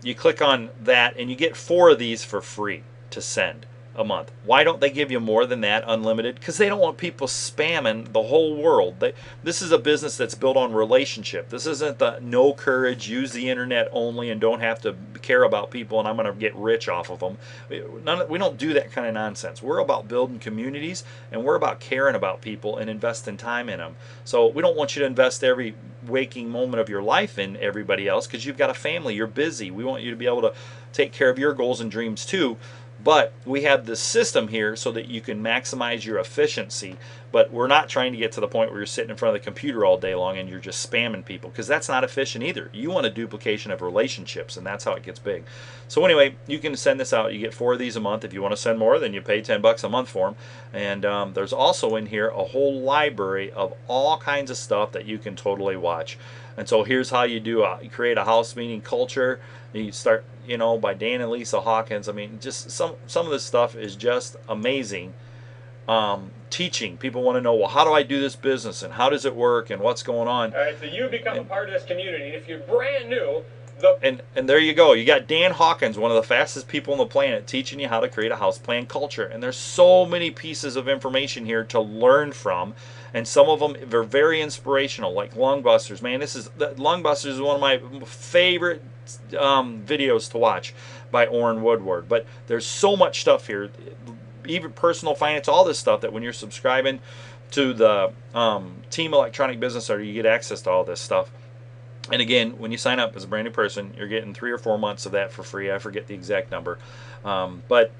you click on that, and you get 4 of these for free to send a month. Why don't they give you more than that, unlimited? Because they don't want people spamming the whole world. This is a business that's built on relationship. This isn't the no courage, use the internet only and don't have to care about people and I'm going to get rich off of them. We don't do that kind of nonsense. We're about building communities, and we're about caring about people and investing time in them. So we don't want you to invest every waking moment of your life in everybody else, because you've got a family, you're busy. We want you to be able to take care of your goals and dreams too. But we have this system here so that you can maximize your efficiency. But we're not trying to get to the point where you're sitting in front of the computer all day long and you're just spamming people, because that's not efficient either. You want a duplication of relationships, and that's how it gets big. So anyway, you can send this out. You get 4 of these a month. If you want to send more, then you pay $10 a month for them. And there's also in here a whole library of all kinds of stuff that you can totally watch. And so here's how you create a house meeting culture. You start, by Dan and Lisa Hawkins. I mean, just some of this stuff is just amazing. Teaching. People want to know, well, how do I do this business, and how does it work, and what's going on?
All right, so you become a part of this community. If you're brand new,
And there you go. You got Dan Hawkins, one of the fastest people on the planet, teaching you how to create a house plan culture. And there's so many pieces of information here to learn from, and some of them are very inspirational, like Lungbusters. Man, Lungbusters is one of my favorite videos to watch by Orrin Woodward. But there's so much stuff here, even personal finance, all this stuff, that when you're subscribing to the Team Electronic Business Starter, you get access to all this stuff. And again, when you sign up as a brand new person, you're getting 3 or 4 months of that for free. I forget the exact number. But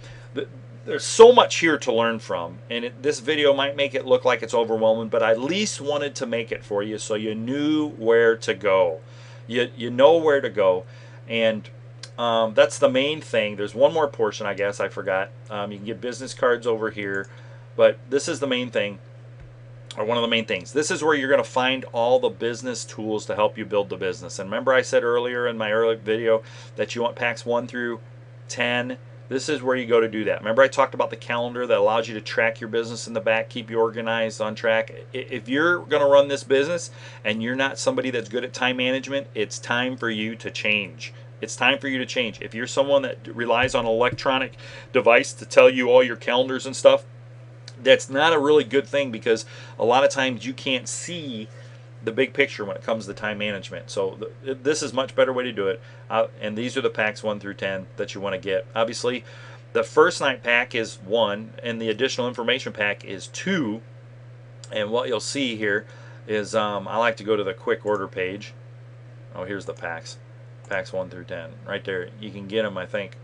there's so much here to learn from. And this video might make it look like it's overwhelming, but I at least wanted to make it for you so you knew where to go. You know where to go. And that's the main thing. There's one more portion, I guess, I forgot. You can get business cards over here. But this is the main thing. Or one of the main things. This is where you're going to find all the business tools to help you build the business. And remember I said earlier in my earlier video that you want packs 1 through 10. This is where you go to do that. Remember I talked about the calendar that allows you to track your business in the back, keep you organized, on track. If you're going to run this business and you're not somebody that's good at time management, it's time for you to change. It's time for you to change. If you're someone that relies on an electronic device to tell you all your calendars and stuff, that's not a really good thing, because a lot of times you can't see the big picture when it comes to time management. So this is a much better way to do it. And these are the packs 1 through 10 that you want to get. Obviously, the first night pack is 1, and the additional information pack is 2. And what you'll see here is I like to go to the quick order page. Oh, here's the packs. Packs 1 through 10. Right there. You can get them, I think,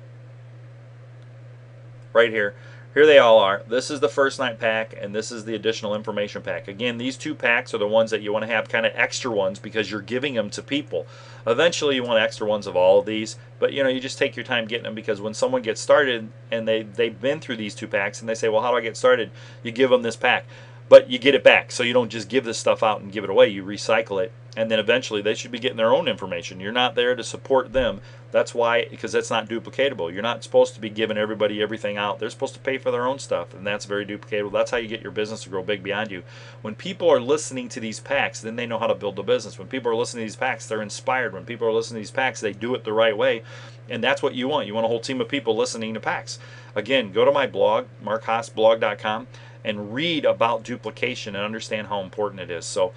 right here. Here they all are. This is the first night pack, and this is the additional information pack. Again, these 2 packs are the ones that you want to have kind of extra ones, because you're giving them to people. Eventually you want extra ones of all of these, but you just take your time getting them, because when someone gets started and they've been through these 2 packs and they say, well, how do I get started? You give them this pack, but you get it back. So you don't just give this stuff out and give it away. You recycle it, and then eventually they should be getting their own information. You're not there to support them. That's why, because that's not duplicatable. You're not supposed to be giving everybody everything out. They're supposed to pay for their own stuff, and that's very duplicatable. That's how you get your business to grow big beyond you. When people are listening to these packs, then they know how to build a business. When people are listening to these packs, they're inspired. When people are listening to these packs, they do it the right way, and that's what you want. You want a whole team of people listening to packs. Again, go to my blog, Markhaasblog.com, and read about duplication and understand how important it is. So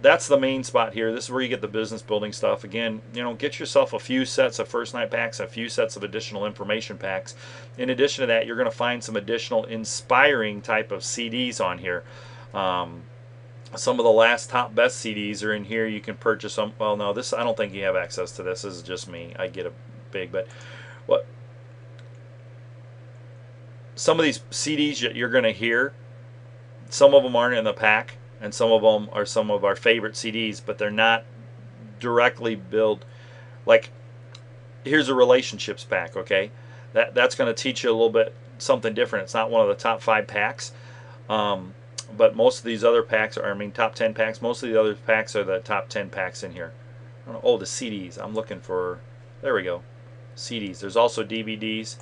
that's the main spot here. This is where you get the business building stuff. Again, get yourself a few sets of first night packs, a few sets of additional information packs. In addition to that, you're going to find some additional inspiring type of CDs on here. Some of the last top best CDs are in here. You can purchase them. Well, no, I don't think you have access to this. This is just me. I get a big, but what some of these CDs that you're going to hear, some of them aren't in the pack, and some of them are some of our favorite CDs, but they're not directly built. Like, here's a relationships pack, okay? That's going to teach you a little bit something different. It's not one of the top 5 packs, but most of these other packs are, top 10 packs. Most of the other packs are the top 10 packs in here. Oh, the CDs. I'm looking for, there we go, CDs. There's also DVDs.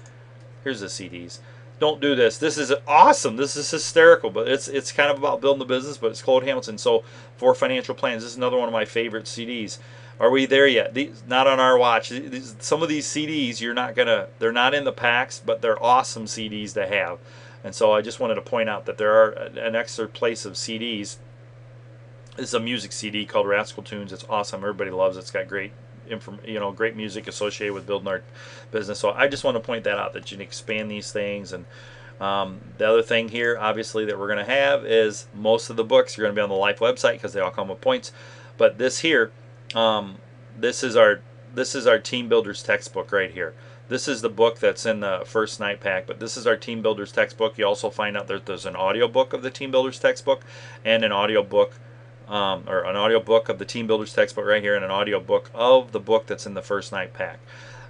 Here's the CDs. Don't do this. This is awesome. This is hysterical, but it's kind of about building the business, but it's Claude Hamilton. So, for financial plans, this is another one of my favorite CDs. Are we there yet? Not on our watch. Some of these CDs, they're not in the packs, but they're awesome CDs to have. And so I just wanted to point out that there are an extra place of CDs. This is a music CD called Rascal Tunes. It's awesome. Everybody loves it. It's got great great music associated with building our business. So I just want to point that out, that you can expand these things. And the other thing here, obviously, that we're going to have is most of the books are going to be on the Life website, because they all come with points. But this here, this is our Team Builders textbook right here. This is the book that's in the first night pack, but this is our Team Builders textbook. You also find out there's an audio book of the Team Builders textbook, and an audio book or an audio book of the Team Builders textbook right here, and an audio book of the book that's in the first night pack.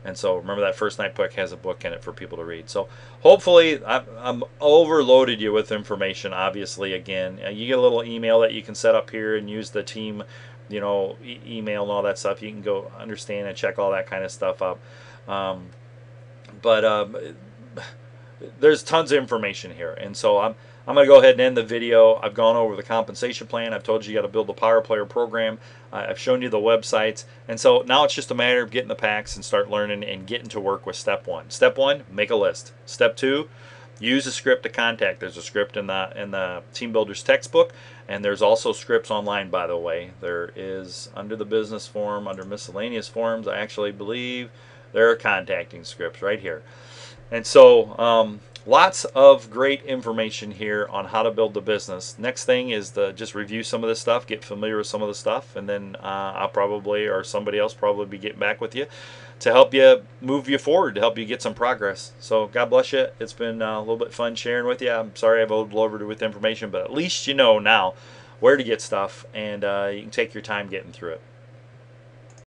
And so remember, that first night book has a book in it for people to read. So hopefully I'm overloaded you with information. Obviously, again, you get a little email that you can set up here and use the team email and all that stuff. You can go understand and check all that kind of stuff up. But there's tons of information here, and so I'm going to go ahead and end the video. I've gone over the compensation plan. I've told you you got to build the Power Player program. I've shown you the websites. And so now it's just a matter of getting the packs and start learning and getting to work with step one. Step one, make a list. Step two, use a script to contact. There's a script in the Team Builders textbook, and there's also scripts online, by the way. There is, under the business form, under miscellaneous forms, I actually believe there are contacting scripts right here. And so lots of great information here on how to build the business. Next thing is to just review some of this stuff, get familiar with some of the stuff, and then I'll probably, or somebody else probably, be getting back with you to help you move you forward, to help you get some progress. So God bless you. It's been a little bit fun sharing with you. I'm sorry I've overloaded you with information, but at least you know now where to get stuff, and you can take your time getting through it.